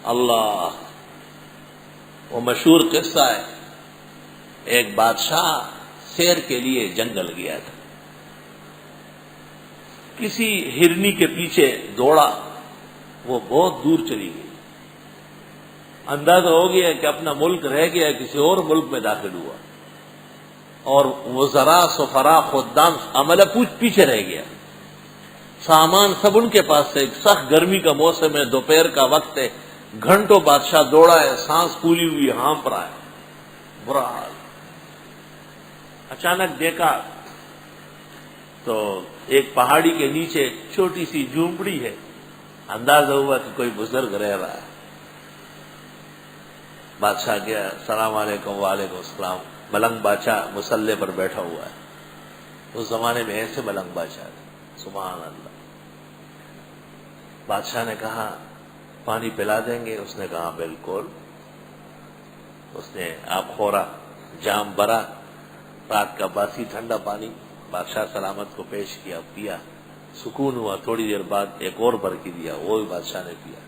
اللہ، وہ مشہور قصہ ہے، ایک بادشاہ سیر کے لیے جنگل گیا تھا، کسی ہرنی کے پیچھے دوڑا، وہ بہت دور چلی گئی، اندازہ ہو گیا کہ اپنا ملک رہ گیا، کسی اور ملک میں داخل ہوا، اور وزراء سفراء خدام عملہ پیچھے رہ گیا، سامان سب ان کے پاس سے، ایک سخت گرمی کا موسم ہے، دوپہر کا وقت ہے، گھنٹوں بادشاہ دوڑا ہے، سانس پھولی ہوئی، ہانپ رہا ہے، برا حال۔ اچانک دیکھا تو ایک پہاڑی کے نیچے ایک چھوٹی سی جھونپڑی ہے، اندازہ ہوا کہ کوئی بزرگ رہ رہا ہے۔ بادشاہ گیا، السلام علیکم، وعلیکم السلام۔ ملنگ بادشاہ مصلے پر بیٹھا ہوا ہے، اس زمانے میں ایسے ملنگ بادشاہ تھے، سبحان اللہ۔ بادشاہ نے کہا پانی پلا دیں گے؟ اس نے کہا بالکل۔ اس نے آپ خورا جام بھرا، رات کا باسی ٹھنڈا پانی بادشاہ سلامت کو پیش کیا، پیا، سکون ہوا۔ تھوڑی دیر بعد ایک اور بھر کے دیا، وہ بھی بادشاہ نے پیا۔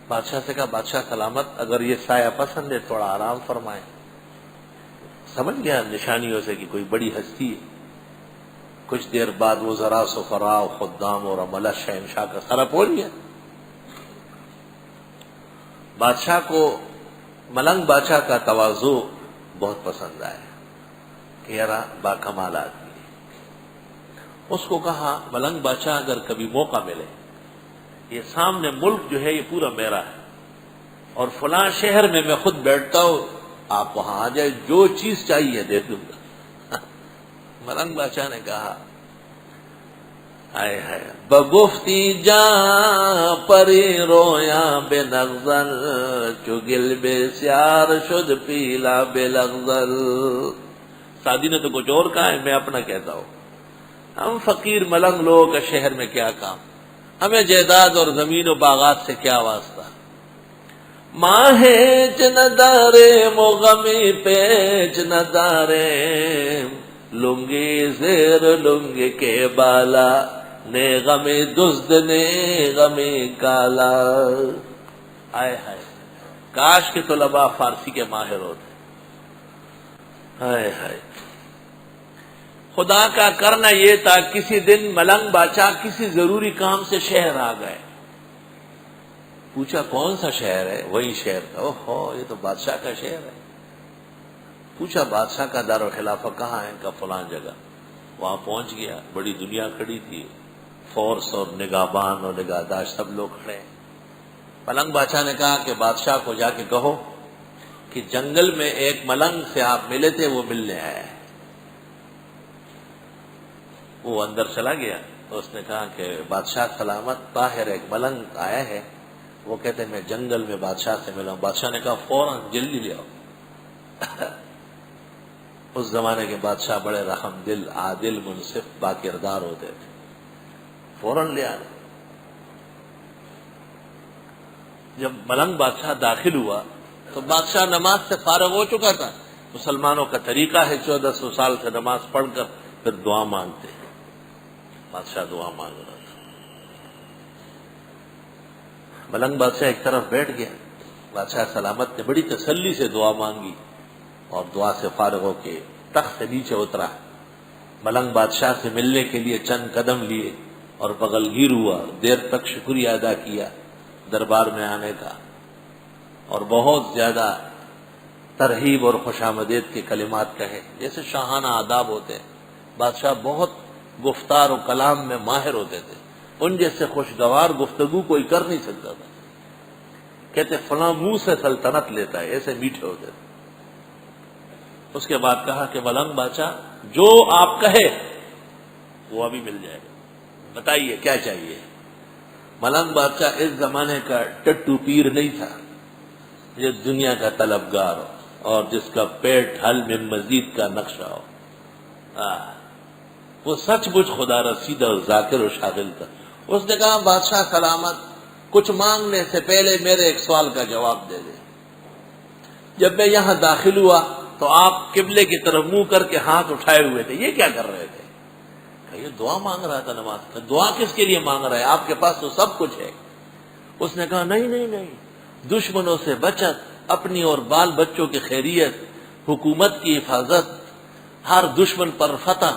بادشاہ سے کہا بادشاہ سلامت، اگر یہ سایہ پسند ہے تھوڑا آرام فرمائیں۔ سمجھ گیا نشانیوں سے کہ کوئی بڑی ہستی ہے۔ کچھ دیر بعد وزراء سفراء خدام اور عملہ شہنشاہ کا سرا پھول گیا۔ بادشاہ کو ملنگ بادشاہ کا تواضع بہت پسند آیا کہ یار با کمال آدمی ہے۔ اس کو کہا ملنگ بادشاہ اگر کبھی موقع ملے، یہ سامنے ملک جو ہے یہ پورا میرا ہے، اور فلاں شہر میں میں خود بیٹھتا ہوں، آپ وہاں آ جائے، جو چیز چاہیے دے دوں گا۔ ملنگ بادشاہ نے کہا آئے ہے بگفتی جاں پری رویا بے نغزل، چگل بے سیار شد پیلا بے لغزل۔ سادی نے تو کچھ اور کہا ہے، میں اپنا کہتا ہوں۔ ہم فقیر ملنگ لوگوں کا شہر میں کیا کام، ہمیں جائیداد اور زمین و باغات سے کیا واسطہ۔ ماہ چندارے مغمی پیچ ندارے، لنگی زیر لنگی کے بالا، نے غمی دزد نے غمی کالا۔ آئے ہائے، کاش کے طلباء فارسی کے ماہر ہوتے۔ ہائے ہائے، خدا کا کرنا یہ تھا کسی دن ملنگ بادشاہ کسی ضروری کام سے شہر آ گئے۔ پوچھا کون سا شہر ہے؟ وہی شہر تھا۔ اوہو، یہ تو بادشاہ کا شہر ہے۔ پوچھا بادشاہ کا دارالخلافہ کہاں ہے؟ کا فلاں جگہ۔ وہاں پہنچ گیا، بڑی دنیا کھڑی تھی، فورس اور نگہبان اور نگہداشت سب لوگ کھڑے۔ ملنگ بادشاہ نے کہا کہ بادشاہ کو جا کے کہو کہ جنگل میں ایک ملنگ سے آپ ملے تھے، وہ ملنے آیا ہے۔ وہ اندر چلا گیا، تو اس نے کہا کہ بادشاہ سلامت، طاہر ایک ملنگ آیا ہے، وہ کہتے ہیں میں جنگل میں بادشاہ سے ملا ہوں۔ بادشاہ نے کہا فوراً جلدی لے آؤ۔ اس زمانے کے بادشاہ بڑے رحم دل، عادل، منصف، با کردار ہوتے تھے، فوراً لے آنا۔ جب ملنگ بادشاہ داخل ہوا تو بادشاہ نماز سے فارغ ہو چکا تھا۔ مسلمانوں کا طریقہ ہے 1400 سال سے نماز پڑھ کر پھر دعا مانگتے ہیں۔ بادشاہ دعا مانگ رہا تھا، ملنگ بادشاہ ایک طرف بیٹھ گیا۔ بادشاہ سلامت نے بڑی تسلی سے دعا مانگی اور دعا سے فارغ ہو کے تخت سے نیچے اترا۔ ملنگ بادشاہ سے ملنے کے لیے چند قدم لیے اور بغلگیر ہوا، دیر تک شکریہ ادا کیا دربار میں آنے کا، اور بہت زیادہ ترغیب اور خوشامدید کے کلمات کہے، جیسے شاہانہ آداب ہوتے ہیں۔ بادشاہ بہت گفتار و کلام میں ماہر ہوتے تھے، ان جیسے خوشگوار گفتگو کوئی کر نہیں سکتا تھا۔ کہتے فلاں منہ سے سلطنت لیتا ہے، ایسے میٹھے ہوتے تھے۔ اس کے بعد کہا کہ ملنگ بادشاہ جو آپ کہے وہ ابھی مل جائے گا، بتائیے کیا چاہیے۔ ملنگ بادشاہ اس زمانے کا ٹٹو پیر نہیں تھا، یہ دنیا کا طلبگار ہو اور جس کا پیٹ حل میں مزید کا نقشہ ہو۔ وہ سچ مچ خدا رسید اور ذاکر و شاغل تھا۔ اس نے کہا بادشاہ سلامت، کچھ مانگنے سے پہلے میرے ایک سوال کا جواب دے دے۔ جب میں یہاں داخل ہوا تو آپ قبلے کی طرف منہ کر کے ہاتھ اٹھائے ہوئے تھے، یہ کیا کر رہے تھے؟ کہ یہ دعا مانگ رہا تھا نماز میں۔ دعا کس کے لیے مانگ رہا ہے؟ آپ کے پاس تو سب کچھ ہے۔ اس نے کہا نہیں نہیں نہیں، دشمنوں سے بچت، اپنی اور بال بچوں کی خیریت، حکومت کی حفاظت، ہر دشمن پر فتح،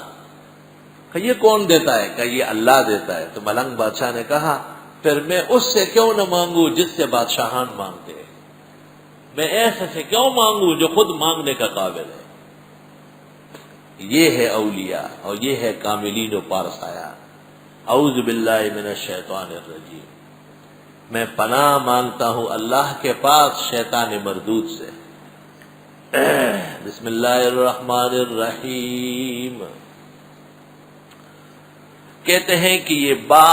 کہ یہ کون دیتا ہے؟ کہ یہ اللہ دیتا ہے۔ تو ملنگ بادشاہ نے کہا پھر میں اس سے کیوں نہ مانگوں جس سے بادشاہان مانگتے ہیں، میں ایسے سے کیوں مانگوں جو خود مانگنے کا قابل ہے۔ یہ ہے اولیاء اور یہ ہے کاملین و پارسایا۔ اعوذ باللہ من الشیطان الرجیم، میں پناہ مانگتا ہوں اللہ کے پاس شیطان مردود سے۔ بسم اللہ الرحمن الرحیم۔ کہتے ہیں کہ یہ با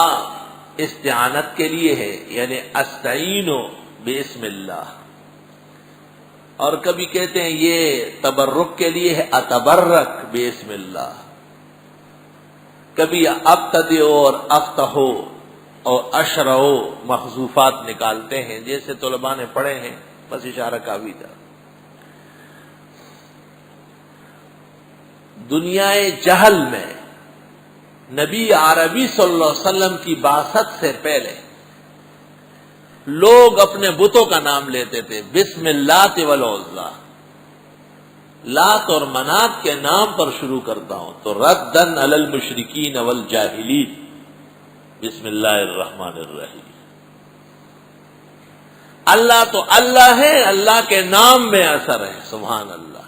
استعانت کے لیے ہے، یعنی استعین بسم اللہ، اور کبھی کہتے ہیں یہ تبرک کے لیے ہے، اتبرک بسم اللہ، کبھی ابتدئ اور افتحو اور اشرعو محذوفات نکالتے ہیں، جیسے طلباء نے پڑھے ہیں، بس اشارہ کافی تھا۔ دنیا جہل میں نبی عربی صلی اللہ علیہ وسلم کی بعثت سے پہلے لوگ اپنے بتوں کا نام لیتے تھے، بسم اللات والعزیٰ، لات اور منات کے نام پر شروع کرتا ہوں تو ردن علی المشرکین والجاہلین، بسم اللہ الرحمن الرحیم۔ اللہ تو اللہ ہے، اللہ کے نام میں اثر ہے، سبحان اللہ۔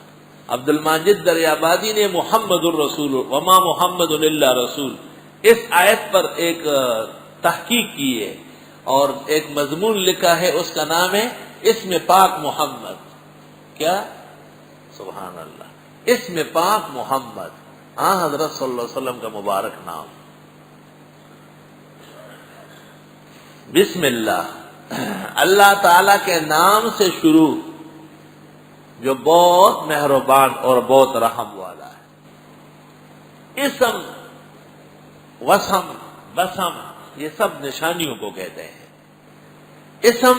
عبد الماجد دریابادی نے محمد الرسول وما محمد الا رسول اس آیت پر ایک تحقیق کی ہے اور ایک مضمون لکھا ہے، اس کا نام ہے اسم پاک محمد۔ کیا؟ سبحان اللہ، اسم پاک محمد، ہاں حضرت صلی اللہ علیہ وسلم کا مبارک نام۔ بسم اللہ، اللہ تعالی کے نام سے شروع، جو بہت مہربان اور بہت رحم والا ہے۔ اسم، وسم، بسم، یہ سب نشانیوں کو کہتے ہیں۔ اسم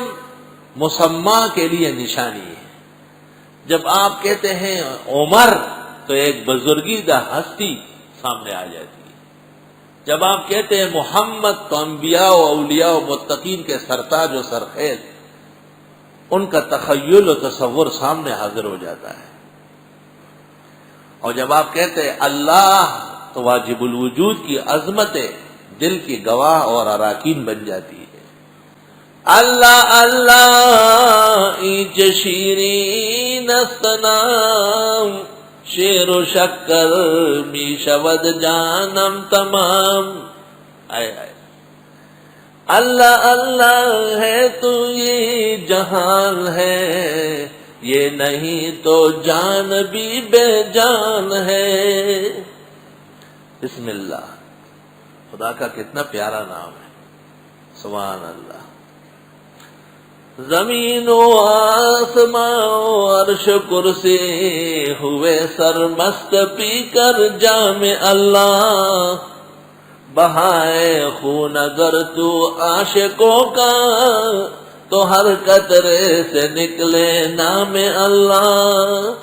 مسمہ کے لیے نشانی ہے۔ جب آپ کہتے ہیں عمر تو ایک بزرگیدہ ہستی سامنے آ جاتی ہے۔ جب آپ کہتے ہیں محمد تو انبیاء و اولیاء و متقین کے سرتاج و سرخیز، ان کا تخیل و تصور سامنے حاضر ہو جاتا ہے۔ اور جب آپ کہتے ہیں اللہ تو واجب الوجود کی عظمت دل کی گواہ اور اراکین بن جاتی ہے۔ اللہ اللہ ایچ شیرین استنام، شیر و شکر می شود جانم تمام۔ آئے آئے، اللہ اللہ ہے تو یہ جہان ہے، یہ نہیں تو جان بھی بے جان ہے۔ بسم اللہ، خدا کا کتنا پیارا نام ہے، سبحان اللہ۔ زمین و آسمان و عرش کرسی ہوئے سرمست پی کر جام اللہ، بہائے خون اگر تو عاشقوں کا تو ہر قطرے سے نکلے نام اللہ۔